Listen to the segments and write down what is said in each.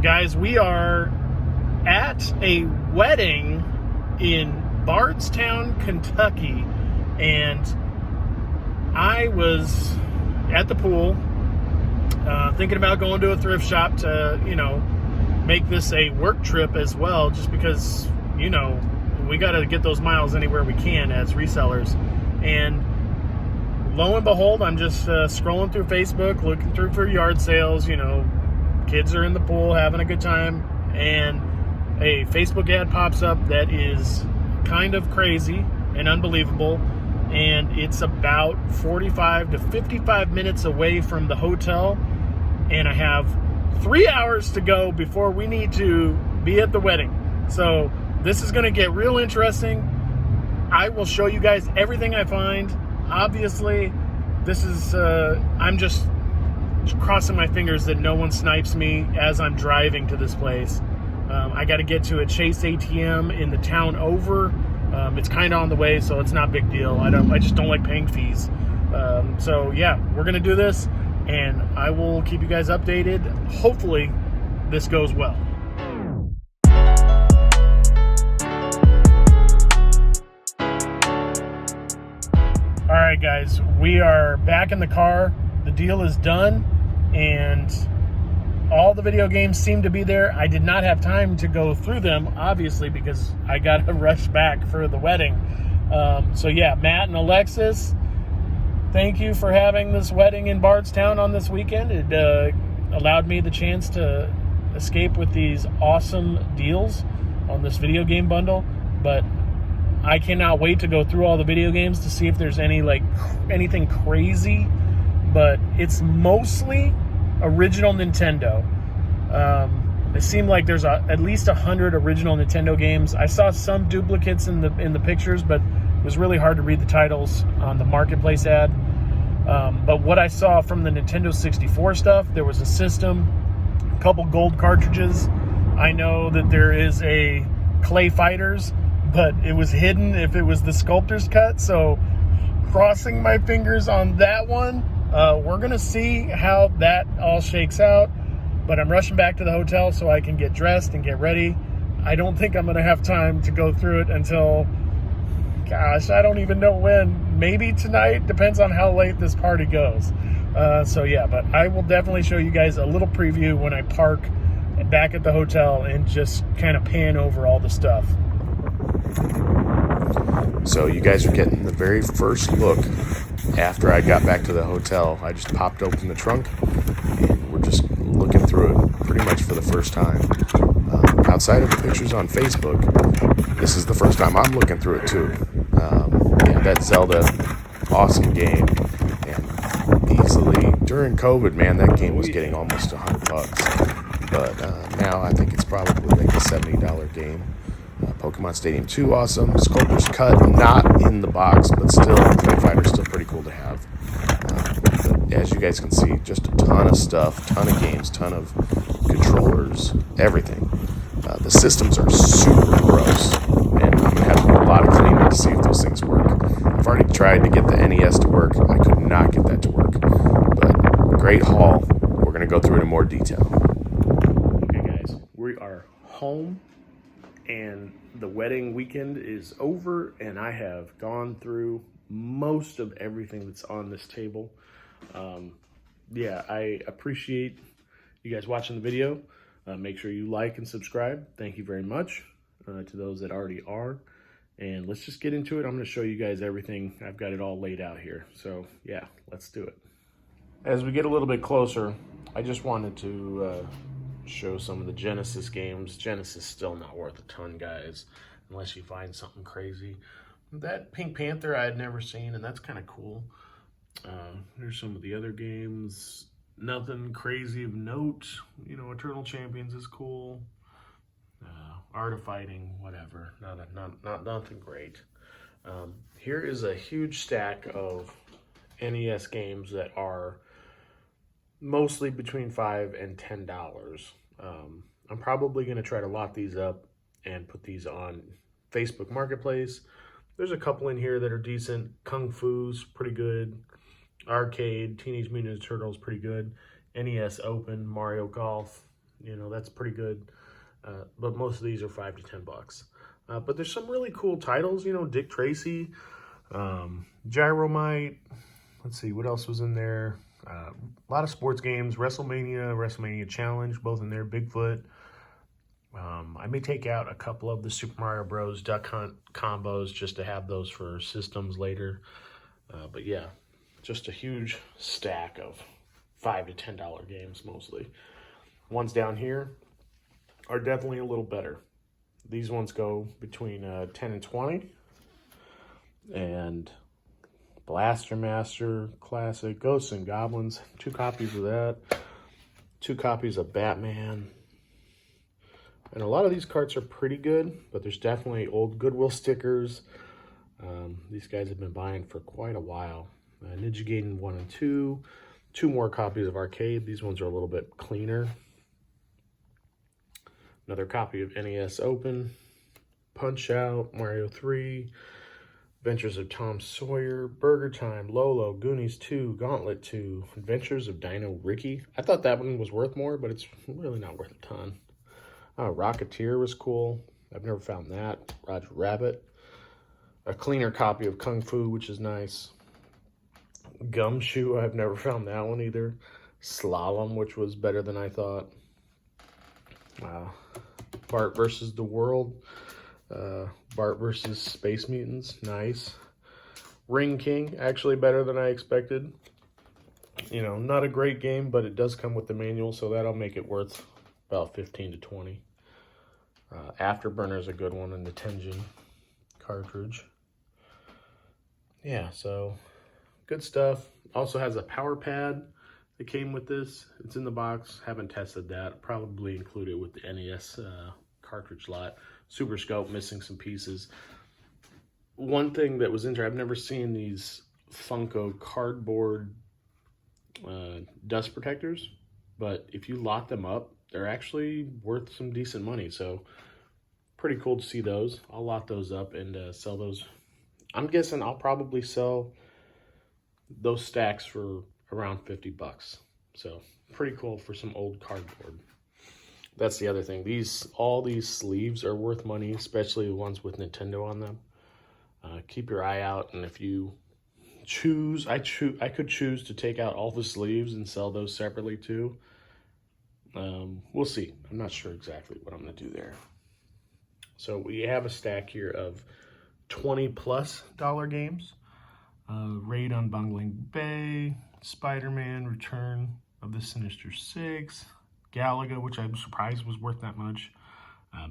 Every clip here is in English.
Guys, we are at a wedding in Bardstown, Kentucky, and I was at the pool thinking about going to a thrift shop to, make this a work trip as well, just because, we got to get those miles anywhere we can as resellers. And lo and behold, I'm just scrolling through Facebook, looking through for yard sales. Kids are in the pool having a good time, and a Facebook ad pops up that is kind of crazy and unbelievable, and it's about 45 to 55 minutes away from the hotel, and I have 3 hours to go before we need to be at the wedding. So this is going to get real interesting. I will show you guys everything I find. Obviously, this is I'm just crossing my fingers that no one snipes me as I'm driving to this place. I got to get to a Chase ATM in the town over. It's kind of on the way, so it's not a big deal. I just don't like paying fees. So yeah, we're gonna do this, and I will keep you guys updated. Hopefully, this goes well. All right, guys, we are back in the car. The deal is done, and all the video games seem to be there. I did not have time to go through them, obviously, because I got to rush back for the wedding. So yeah, Matt and Alexis, thank you for having this wedding in Bardstown on this weekend. It allowed me the chance to escape with these awesome deals on this video game bundle, but I cannot wait to go through all the video games to see if there's anything crazy, but it's mostly original Nintendo. It seemed like there's at least 100 original Nintendo games. I saw some duplicates in the pictures, but it was really hard to read the titles on the marketplace ad. But what I saw from the Nintendo 64 stuff, there was a system, a couple gold cartridges. I know that there is a Clay Fighters, but it was hidden if it was the Sculptor's Cut. So crossing my fingers on that one. We're going to see how that all shakes out, but I'm rushing back to the hotel so I can get dressed and get ready. I don't think I'm going to have time to go through it until, gosh, I don't even know when. Maybe tonight, depends on how late this party goes. So yeah, but I will definitely show you guys a little preview when I park back at the hotel and just kind of pan over all the stuff. So you guys are getting the very first look. After I got back to the hotel, I just popped open the trunk, and we're just looking through it pretty much for the first time. Outside of the pictures on Facebook, this is the first time I'm looking through it too. That Zelda, awesome game, and easily, during COVID, man, that game was getting almost $100. But now I think it's probably like a $70 game. Pokemon Stadium 2, awesome. Sculptor's Cut, not in the box, but still, Clay Fighter's still pretty cool to have. But as you guys can see, just a ton of stuff, ton of games, ton of controllers, everything. The systems are super gross, and I'm going to have to do a lot of cleaning to see if those things work. I've already tried to get the NES to work. I could not get that to work. But great haul. We're going to go through it in more detail. Okay, guys, we are home, and the wedding weekend is over, and I have gone through most of everything that's on this table. Yeah, I appreciate you guys watching the video. Make sure you like and subscribe. Thank you very much to those that already are. And let's just get into it. I'm going to show you guys everything. I've got it all laid out here. So yeah, let's do it. As we get a little bit closer, I just wanted to show some of the Genesis games. Genesis is still not worth a ton, guys, unless you find something crazy. That Pink Panther I had never seen, and that's kind of cool. Here's some of the other games. Nothing crazy of note. Eternal Champions is cool. Art of Fighting, whatever. Nothing great. Here is a huge stack of NES games that are mostly between $5 and $10. I'm probably going to try to lock these up and put these on Facebook Marketplace. There's a couple in here that are decent. Kung Fu's pretty good. Arcade, Teenage Mutant Ninja Turtles, pretty good. NES Open, Mario Golf, You know, that's pretty good. But most of these are $5 to $10. But there's some really cool titles, you know, Dick Tracy, Gyromite. Let's see, what else was in there? A lot of sports games, WrestleMania Challenge, both in there, Bigfoot. I may take out a couple of the Super Mario Bros. Duck Hunt combos just to have those for systems later. But yeah, just a huge stack of $5 to $10 games mostly. Ones down here are definitely a little better. These ones go between 10 and 20. And Blaster Master Classic, Ghosts and Goblins, 2 copies of that, 2 copies of Batman. And a lot of these carts are pretty good, but there's definitely old Goodwill stickers. These guys have been buying for quite a while. Ninja Gaiden 1 and 2, 2 more copies of Arcade. These ones are a little bit cleaner. Another copy of NES Open, Punch Out, Mario 3, Adventures of Tom Sawyer, Burger Time, Lolo, Goonies 2, Gauntlet 2, Adventures of Dino Ricky. I thought that one was worth more, but it's really not worth a ton. Rocketeer was cool. I've never found that. Roger Rabbit. A cleaner copy of Kung Fu, which is nice. Gumshoe, I've never found that one either. Slalom, which was better than I thought. Bart versus the World. Bart versus Space Mutants, nice. Ring King, actually better than I expected. You know, not a great game, but it does come with the manual, so that'll make it worth about 15 to 20. Afterburner is a good one in the Tengen cartridge. Yeah, so good stuff. Also has a power pad that came with this. It's in the box. Haven't tested that. Probably include it with the NES cartridge lot. Super Scope missing some pieces. One thing that was interesting, I've never seen these Funko cardboard dust protectors, but if you lock them up, they're actually worth some decent money. So pretty cool to see those. I'll lock those up and sell those. I'm guessing I'll probably sell those stacks for around $50. So pretty cool for some old cardboard. That's the other thing. All these sleeves are worth money, especially the ones with Nintendo on them. Keep your eye out, and if you choose, I could choose to take out all the sleeves and sell those separately too. We'll see. I'm not sure exactly what I'm going to do there. So we have a stack here of $20+ games. Raid on Bungling Bay, Spider-Man, Return of the Sinister Six, Galaga, which I'm surprised was worth that much,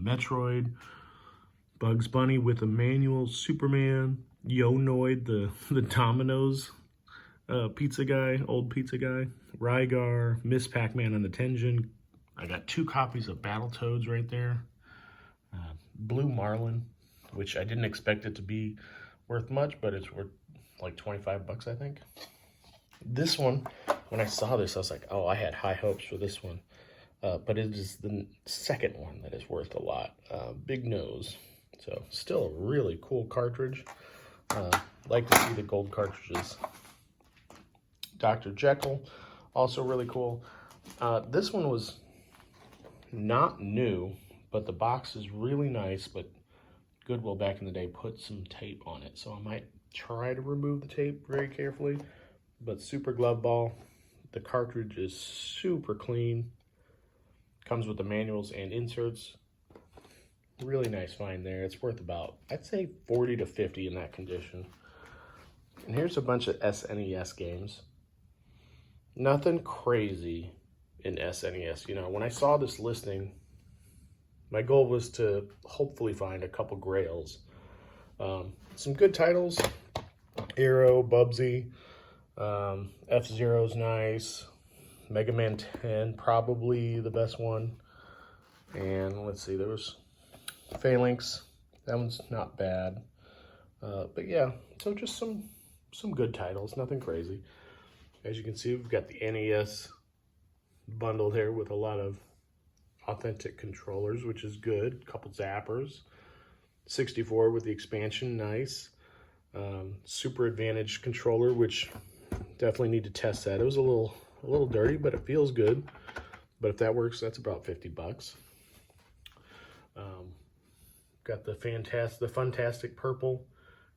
Metroid, Bugs Bunny with a manual, Superman, Yonoid, the Domino's pizza guy, old pizza guy, Rygar, Miss Pac-Man and the Tengen. I got 2 copies of Battletoads right there. Blue Marlin, which I didn't expect it to be worth much, but it's worth like $25, I think. This one, when I saw this, I was like, oh, I had high hopes for this one. But it is the second one that is worth a lot. Big Nose. So still a really cool cartridge. Like to see the gold cartridges. Dr. Jekyll, also really cool. This one was not new, but the box is really nice, but Goodwill back in the day put some tape on it, so I might try to remove the tape very carefully. But Super Glove Ball, the cartridge is super clean. Comes with the manuals and inserts. Really nice find there. It's worth about, I'd say 40 to 50 in that condition. And here's a bunch of SNES games. Nothing crazy in SNES. You know, when I saw this listing, my goal was to hopefully find a couple grails. Some good titles. Arrow, Bubsy, F-Zero's nice. Mega Man 10, probably the best one. And let's see, there was Phalanx. That one's not bad. But yeah, so just some good titles, nothing crazy. As you can see, we've got the NES bundled here with a lot of authentic controllers, which is good. A couple zappers. 64 with the expansion, nice. Super Advantage controller, which definitely need to test that. It was a little dirty, but it feels good. But if that works, that's about 50 bucks. Got the Funtastic purple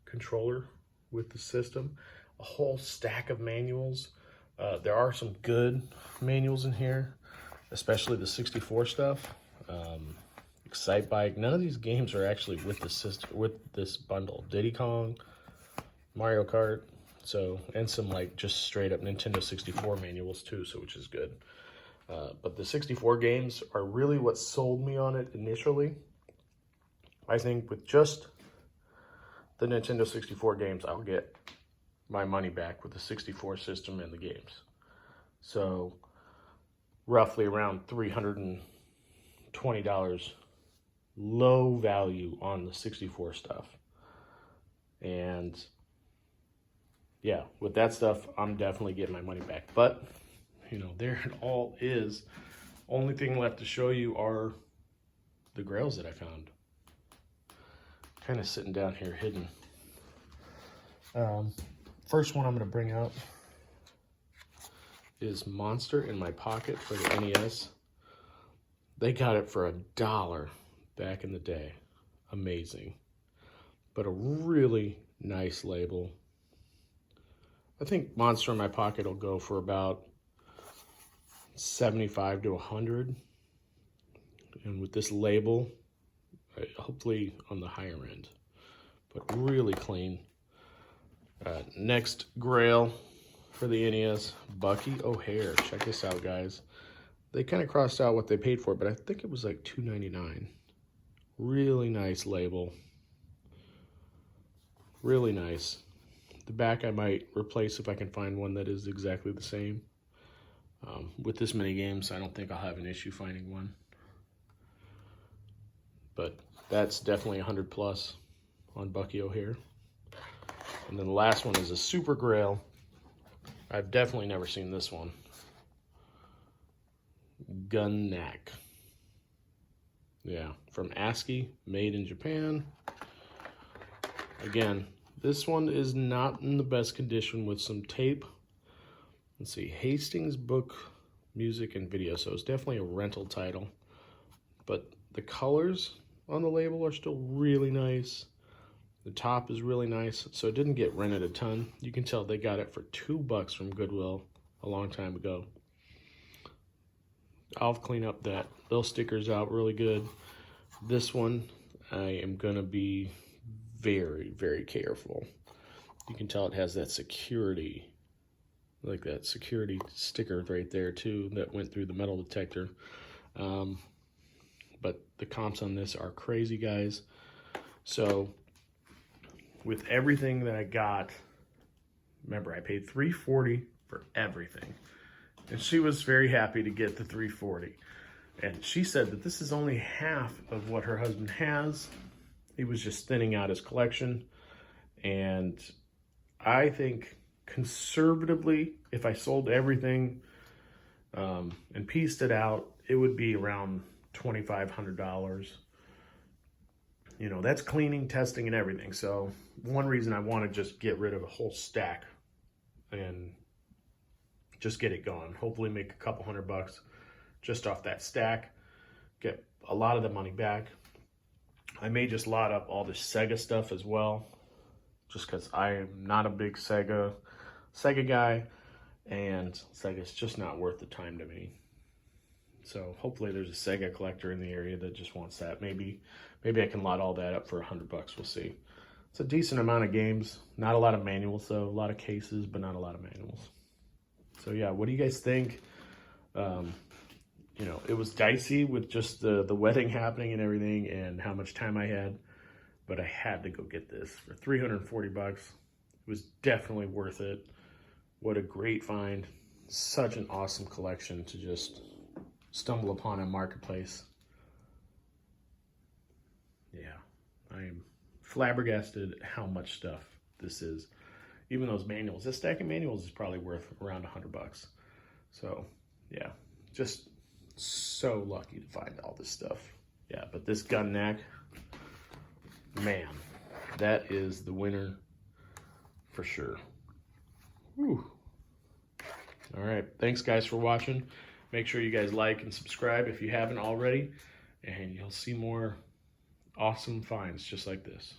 controller with the system. A whole stack of manuals. There are some good manuals in here, especially the 64 stuff. Excitebike. None of these games are actually with the system, with this bundle. Diddy Kong, Mario Kart, and some like just straight up Nintendo 64 manuals too, which is good. But the 64 games are really what sold me on it initially. I think with just the Nintendo 64 games, I'll get my money back with the 64 system and the games. So roughly around $320 low value on the 64 stuff. And yeah, with that stuff, I'm definitely getting my money back. But, you know, there it all is. Only thing left to show you are the grails that I found. Kind of sitting down here hidden. First one I'm going to bring out is Monster in My Pocket for the NES. They got it for $1 back in the day. Amazing. But a really nice label. I think Monster in My Pocket will go for about 75 to 100. And with this label, hopefully on the higher end, but really clean. Next grail for the NES, Bucky O'Hare. Check this out, guys. They kind of crossed out what they paid for, but I think it was like $2.99. Really nice label. Really nice. The back I might replace if I can find one that is exactly the same. With this many games, I don't think I'll have an issue finding one. But that's definitely 100 plus on Bucky O'Hare. And then the last one is a Super Grail. I've definitely never seen this one. Gun-Nac. Yeah, from ASCII, made in Japan. Again, this one is not in the best condition with some tape. Let's see, Hastings Book, Music, and Video. So it's definitely a rental title. But the colors on the label are still really nice. The top is really nice, so it didn't get rented a ton. You can tell they got it for $2 from Goodwill a long time ago. I'll clean up those stickers out really good. This one, I am gonna be very, very careful. You can tell it has that security, like that security sticker right there too, that went through the metal detector. But the comps on this are crazy, guys. So with everything that I got, remember I paid $340 for everything. And she was very happy to get the $340. And she said that this is only half of what her husband has. He was just thinning out his collection. And I think conservatively, if I sold everything and pieced it out, it would be around $2,500. You know, that's cleaning, testing, and everything. So one reason I want to just get rid of a whole stack and just get it gone. Hopefully make a couple $100 just off that stack. Get a lot of the money back. I may just lot up all the Sega stuff as well, just because I am not a big Sega guy, and Sega's just not worth the time to me. So hopefully there's a Sega collector in the area that just wants that. Maybe I can lot all that up for $100. We'll see. It's a decent amount of games. Not a lot of manuals though. A lot of cases, but not a lot of manuals. So yeah, what do you guys think? You know, it was dicey with just the wedding happening and everything and how much time I had, but I had to go get this for $340. It was definitely worth it. What a great find. Such an awesome collection to just stumble upon in Marketplace. Yeah, I am flabbergasted how much stuff this is. Even those manuals, this stack of manuals is probably worth around $100. So yeah, just so lucky to find all this stuff. Yeah, but this Gun-Nac, man, that is the winner for sure. Whew. All right, thanks guys for watching. Make sure you guys like and subscribe if you haven't already, and you'll see more awesome finds just like this.